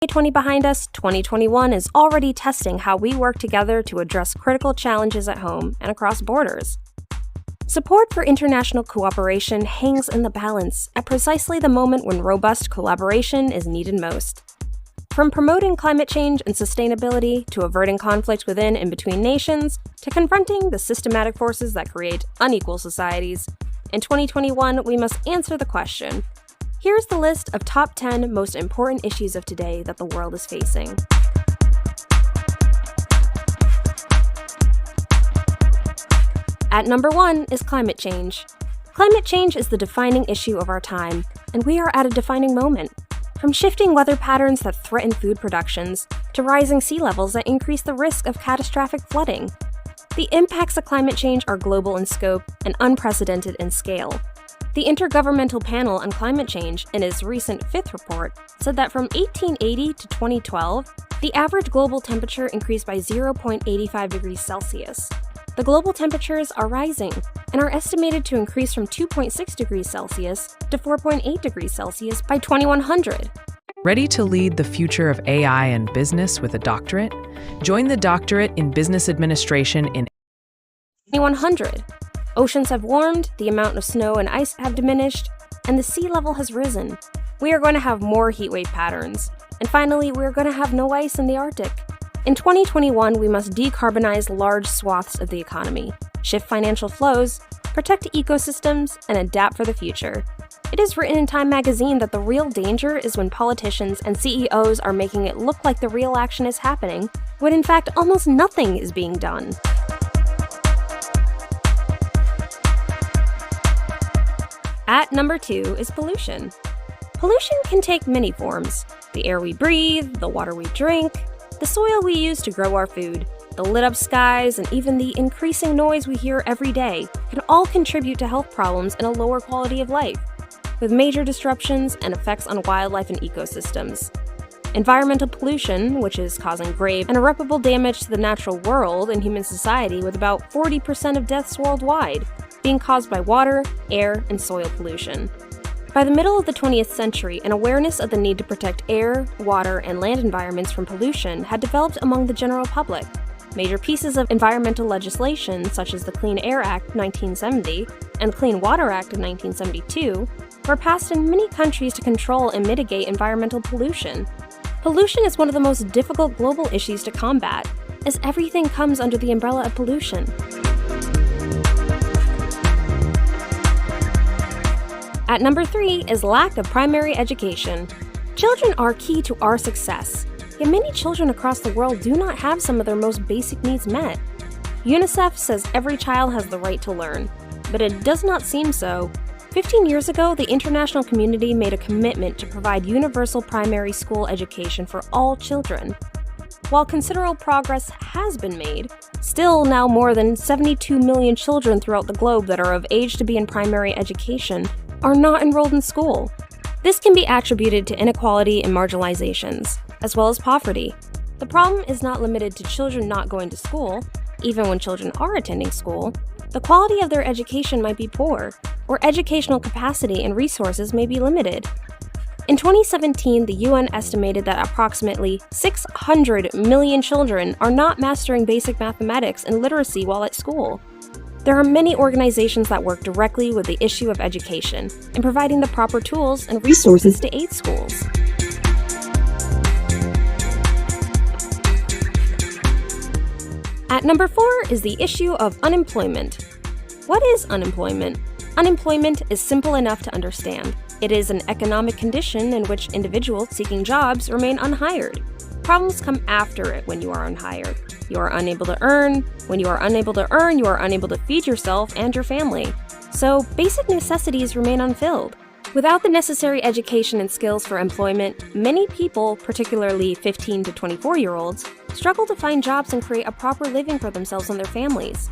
2020 behind us, 2021 is already testing how we work together to address critical challenges at home and across borders. Support for international cooperation hangs in the balance at precisely the moment when robust collaboration is needed most. From promoting climate change and sustainability, to averting conflict within and between nations, to confronting the systematic forces that create unequal societies, in 2021, we must answer the question. Here's the list of top 10 most important issues of today that the world is facing. At number 1 is climate change. Climate change is the defining issue of our time, and we are at a defining moment. From shifting weather patterns that threaten food productions, to rising sea levels that increase the risk of catastrophic flooding. The impacts of climate change are global in scope and unprecedented in scale. The Intergovernmental Panel on Climate Change, in its recent 5th report, said that from 1880 to 2012, the average global temperature increased by 0.85 degrees Celsius. The global temperatures are rising and are estimated to increase from 2.6 degrees Celsius to 4.8 degrees Celsius by 2100. Ready to lead the future of AI and business with a doctorate? Join the Doctorate in Business Administration in 2100. Oceans have warmed, the amount of snow and ice have diminished, and the sea level has risen. We are going to have more heatwave patterns. And finally, we are going to have no ice in the Arctic. In 2021, we must decarbonize large swaths of the economy, shift financial flows, protect ecosystems, and adapt for the future. It is written in Time magazine that the real danger is when politicians and CEOs are making it look like the real action is happening, when in fact almost nothing is being done. At number 2 is pollution. Pollution can take many forms: the air we breathe, the water we drink, the soil we use to grow our food, the lit-up skies, and even the increasing noise we hear every day can all contribute to health problems and a lower quality of life, with major disruptions and effects on wildlife and ecosystems. Environmental pollution, which is causing grave and irreparable damage to the natural world and human society, with about 40% of deaths worldwide being caused by water, air, and soil pollution. By the middle of the 20th century, an awareness of the need to protect air, water, and land environments from pollution had developed among the general public. Major pieces of environmental legislation, such as the Clean Air Act of 1970 and the Clean Water Act of 1972, were passed in many countries to control and mitigate environmental pollution. Pollution is one of the most difficult global issues to combat, as everything comes under the umbrella of pollution. At number 3 is lack of primary education. Children are key to our success, yet many children across the world do not have some of their most basic needs met. UNICEF says every child has the right to learn, but it does not seem so. 15 years ago, the international community made a commitment to provide universal primary school education for all children. While considerable progress has been made, still now more than 72 million children throughout the globe that are of age to be in primary education are not enrolled in school. This can be attributed to inequality and marginalizations, as well as poverty. The problem is not limited to children not going to school. Even when children are attending school, the quality of their education might be poor, or educational capacity and resources may be limited. In 2017, the UN estimated that approximately 600 million children are not mastering basic mathematics and literacy while at school. There are many organizations that work directly with the issue of education and providing the proper tools and resources to aid schools. At number 4 is the issue of unemployment. What is unemployment? Unemployment is simple enough to understand. It is an economic condition in which individuals seeking jobs remain unhired. Problems come after it when you are unhired. You are unable to earn. When you are unable to earn, you are unable to feed yourself and your family. So basic necessities remain unfilled. Without the necessary education and skills for employment, many people, particularly 15 to 24-year-olds, struggle to find jobs and create a proper living for themselves and their families.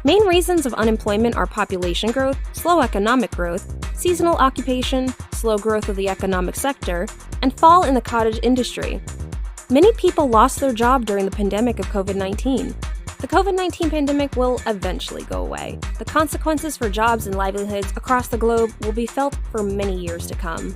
Main reasons of unemployment are population growth, slow economic growth, seasonal occupation, slow growth of the economic sector, and fall in the cottage industry. Many people lost their job during the pandemic of COVID-19. The COVID-19 pandemic will eventually go away. The consequences for jobs and livelihoods across the globe will be felt for many years to come.